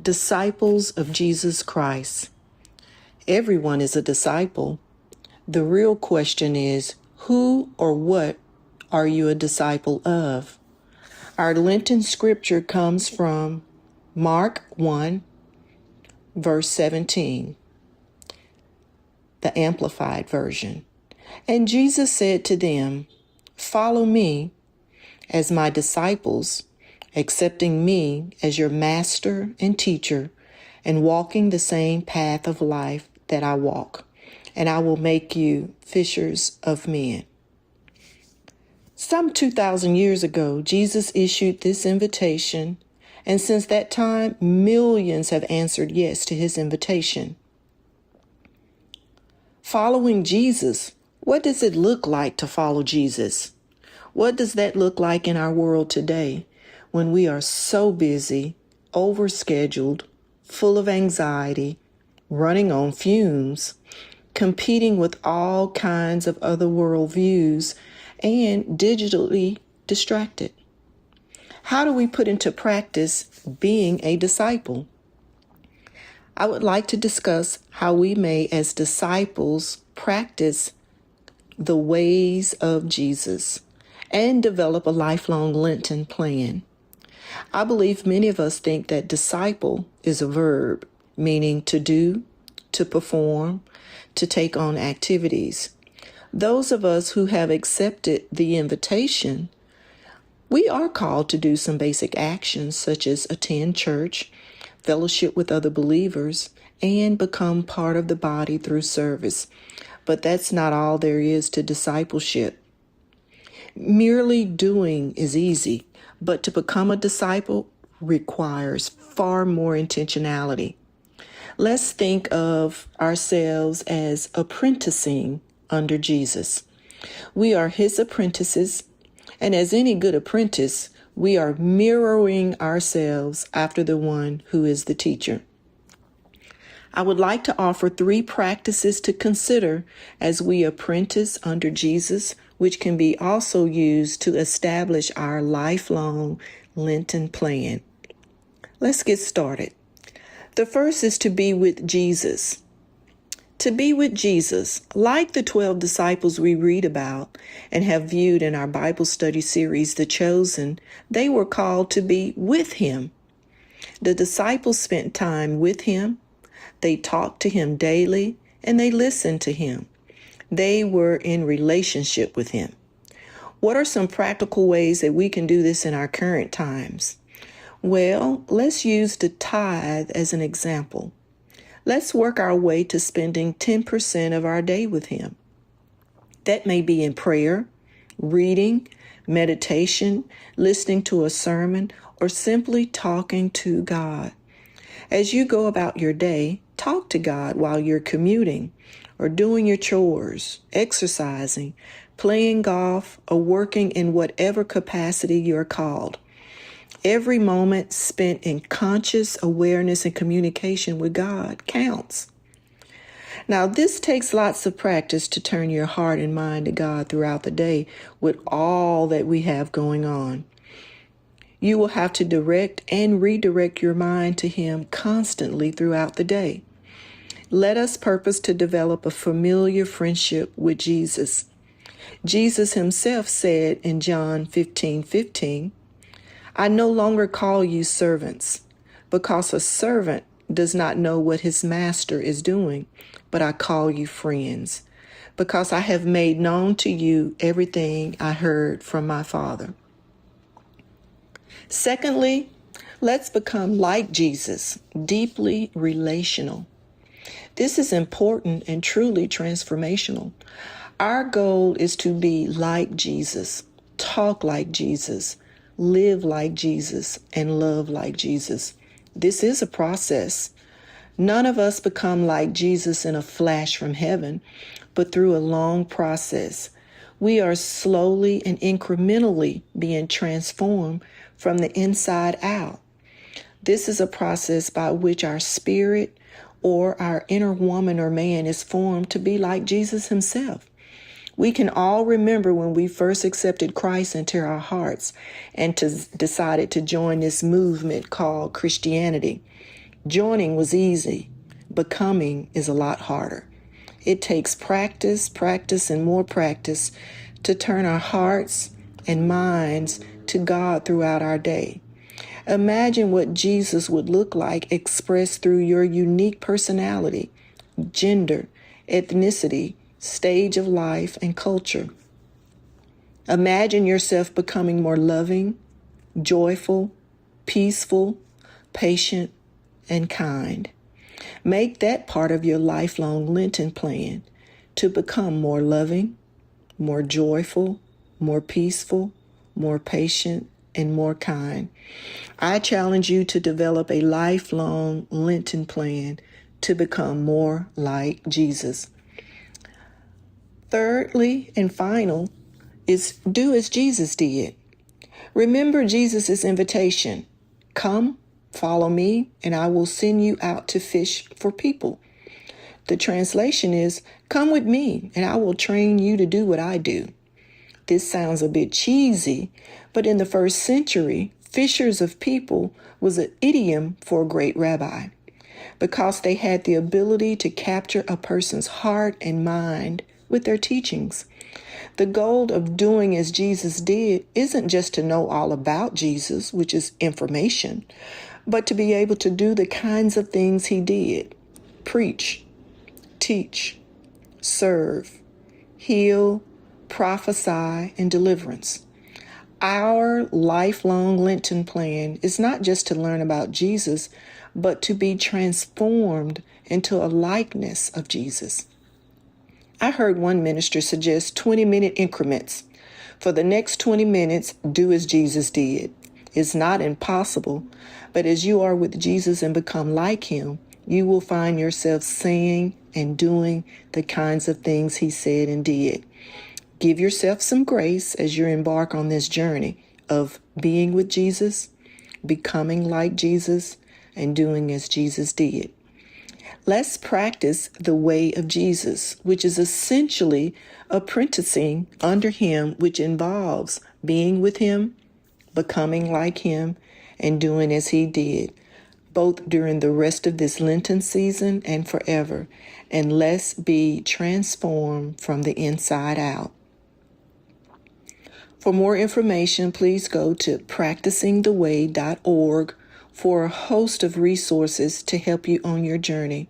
Disciples of Jesus Christ. Everyone is a disciple. The real question is, who or what are you a disciple of? Our Lenten scripture comes from Mark 1, verse 17, the Amplified Version. And Jesus said to them, "Follow me as my disciples, accepting me as your master and teacher, and walking the same path of life that I walk, and I will make you fishers of men." Some 2,000 years ago, Jesus issued this invitation, and since that time, millions have answered yes to his invitation. Following Jesus, what does it look like to follow Jesus? What does that look like in our world today when we are so busy, overscheduled, full of anxiety, running on fumes, competing with all kinds of other worldviews, and digitally distracted? How do we put into practice being a disciple? I would like to discuss how we may, as disciples, practice the ways of Jesus and develop a lifelong Lenten plan. I believe many of us think that disciple is a verb, meaning to do, to perform, to take on activities. Those of us who have accepted the invitation, we are called to do some basic actions such as attend church, fellowship with other believers, and become part of the body through service. But that's not all there is to discipleship. Merely doing is easy, but to become a disciple requires far more intentionality. Let's think of ourselves as apprenticing under Jesus. We are his apprentices, and as any good apprentice, we are mirroring ourselves after the one who is the teacher. I would like to offer 3 practices to consider as we apprentice under Jesus, which can be also used to establish our lifelong Lenten plan. Let's get started. The first is to be with Jesus. To be with Jesus, like the 12 disciples we read about and have viewed in our Bible study series, The Chosen, they were called to be with him. The disciples spent time with him. They talked to him daily, and they listened to him. They were in relationship with him. What are some practical ways that we can do this in our current times? Well, let's use the tithe as an example. Let's work our way to spending 10% of our day with him. That may be in prayer, reading, meditation, listening to a sermon, or simply talking to God. As you go about your day, talk to God while you're commuting or doing your chores, exercising, playing golf, or working in whatever capacity you're called. Every moment spent in conscious awareness and communication with God counts. Now, this takes lots of practice to turn your heart and mind to God throughout the day with all that we have going on. You will have to direct and redirect your mind to him constantly throughout the day. Let us purpose to develop a familiar friendship with Jesus. Jesus himself said in John 15:15, "I no longer call you servants, because a servant does not know what his master is doing, but I call you friends, because I have made known to you everything I heard from my Father." Secondly, let's become like Jesus, deeply relational. This is important and truly transformational. Our goal is to be like Jesus, talk like Jesus, live like Jesus, and love like Jesus. This is a process. None of us become like Jesus in a flash from heaven, but through a long process. We are slowly and incrementally being transformed from the inside out. This is a process by which our spirit or our inner woman or man is formed to be like Jesus himself. We can all remember when we first accepted Christ into our hearts and decided to join this movement called Christianity. Joining was easy. Becoming is a lot harder. It takes practice, practice, and more practice to turn our hearts and minds to God throughout our day. Imagine what Jesus would look like expressed through your unique personality, gender, ethnicity, stage of life, and culture. Imagine yourself becoming more loving, joyful, peaceful, patient, and kind. Make that part of your lifelong Lenten plan to become more loving, more joyful, more peaceful, more patient, and more kind. I challenge you to develop a lifelong Lenten plan to become more like Jesus. Thirdly and final is do as Jesus did. Remember Jesus' invitation. Come, follow me, and I will send you out to fish for people. The translation is, come with me, and I will train you to do what I do. This sounds a bit cheesy, but in the first century, fishers of people was an idiom for a great rabbi, because they had the ability to capture a person's heart and mind with their teachings. The goal of doing as Jesus did isn't just to know all about Jesus, which is information, but to be able to do the kinds of things he did: preach, teach, serve, heal, prophesy, and deliverance. Our lifelong Lenten plan is not just to learn about Jesus, but to be transformed into a likeness of Jesus. I heard one minister suggest 20-minute increments. For the next 20 minutes, do as Jesus did. It's not impossible, but as you are with Jesus and become like him, you will find yourself saying and doing the kinds of things he said and did. Give yourself some grace as you embark on this journey of being with Jesus, becoming like Jesus, and doing as Jesus did. Let's practice the way of Jesus, which is essentially apprenticing under him, which involves being with him, becoming like him, and doing as he did, both during the rest of this Lenten season and forever. And let's be transformed from the inside out. For more information, please go to practicingtheway.org for a host of resources to help you on your journey.